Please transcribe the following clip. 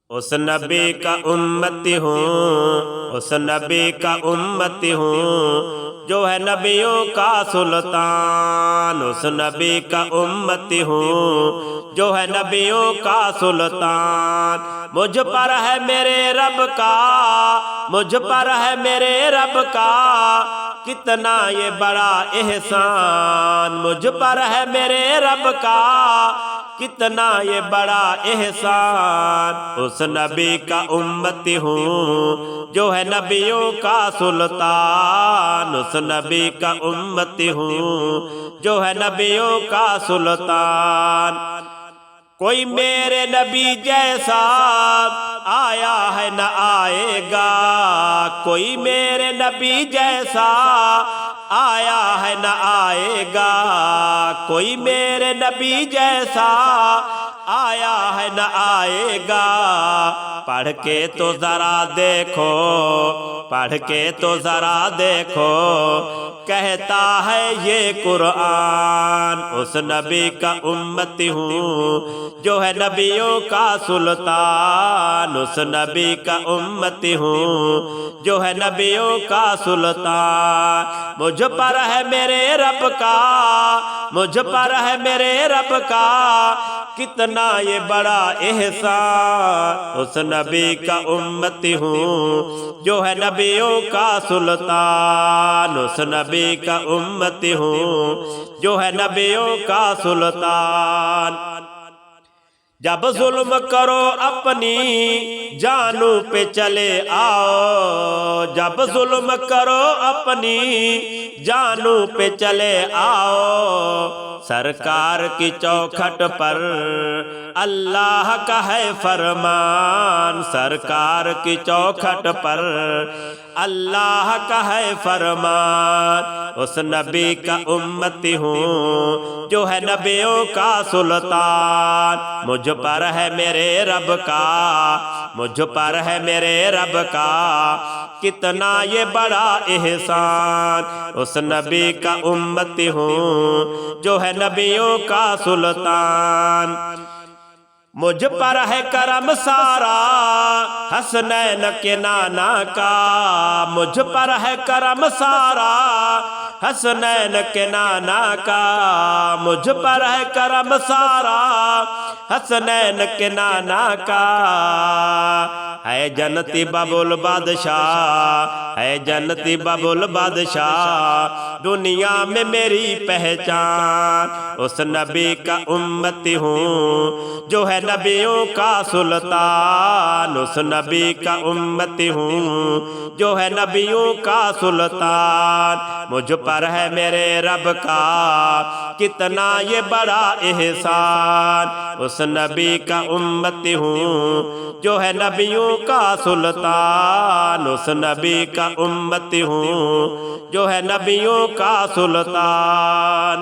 اس نبی کا امتی ہوں، اس نبی کا امتی ہوں جو ہے نبیوں کا سلطان، اس نبی کا امتی ہوں جو ہے نبیوں کا سلطان۔ مجھ پر ہے میرے رب کا، مجھ پر ہے میرے رب کا کتنا یہ بڑا احسان، مجھ پر ہے میرے رب کا کتنا یہ بڑا احسان۔ اس نبی کا امتی ہوں جو ہے نبیوں کا سلطان، اس نبی کا امتی ہوں جو ہے نبیوں کا سلطان۔ کوئی میرے نبی جیسا آیا ہے نہ آئے گا، کوئی میرے نبی جیسا آیا ہے نہ آئے گا، کوئی میرے نبی جیسا آیا ہے نہ آئے گا۔ پڑھ کے تو ذرا دیکھو، پڑھ کے تو ذرا دیکھو کہتا ہے یہ قرآن۔ اس نبی کا امتی ہوں جو ہے نبیوں کا سلطان، اس نبی کا امتی ہوں جو ہے نبیوں کا سلطان۔ مجھ پر ہے میرے رب کا، مجھ پر ہے میرے رب کا کتنا یہ بڑا احسان۔ اس نبی کا امتی ہوں جو ہے نبیوں کا سلطان، اس نبی کا امتی ہوں جو ہے نبیوں کا سلطان۔ جب ظلم کرو اپنی جانوں پہ چلے آؤ، جب ظلم کرو اپنی جانوں پہ چلے آؤ، سرکار کی چوکھٹ پر اللہ کا ہے فرمان، سرکار کی چوکھٹ پر اللہ کا ہے فرمان۔ اس نبی کا امتی ہوں جو ہے نبیوں کا سلطان۔ مجھ پر ہے میرے رب کا، مجھ پر ہے میرے رب کا کتنا یہ بڑا احسان۔ اس نبی کا امتی ہوں جو ہے نبیوں کا سلطان۔ مجھ پر ہے کرم سارا حسنین کے نانا کا، مجھ پر ہے کرم سارا حسنین کے نانا کا، مجھ پر ہے کرم سارا حسنین کے نانا کا۔ ہے جنتی بابل بادشاہ، ہے جنتی بابل بادشاہ دنیا میں میری پہچان۔ اس نبی کا امتی ہوں جو ہے نبیوں کا سلطان، اس نبی کا امتی ہوں جو ہے نبیوں کا سلطان۔ مجھ پر ہے میرے رب کا کتنا یہ بڑا احسان۔ اس نبی کا امتی ہوں جو ہے نبیوں کا سلطان، اس نبی کا امتی ہوں جو ہے نبیوں کا سلطان۔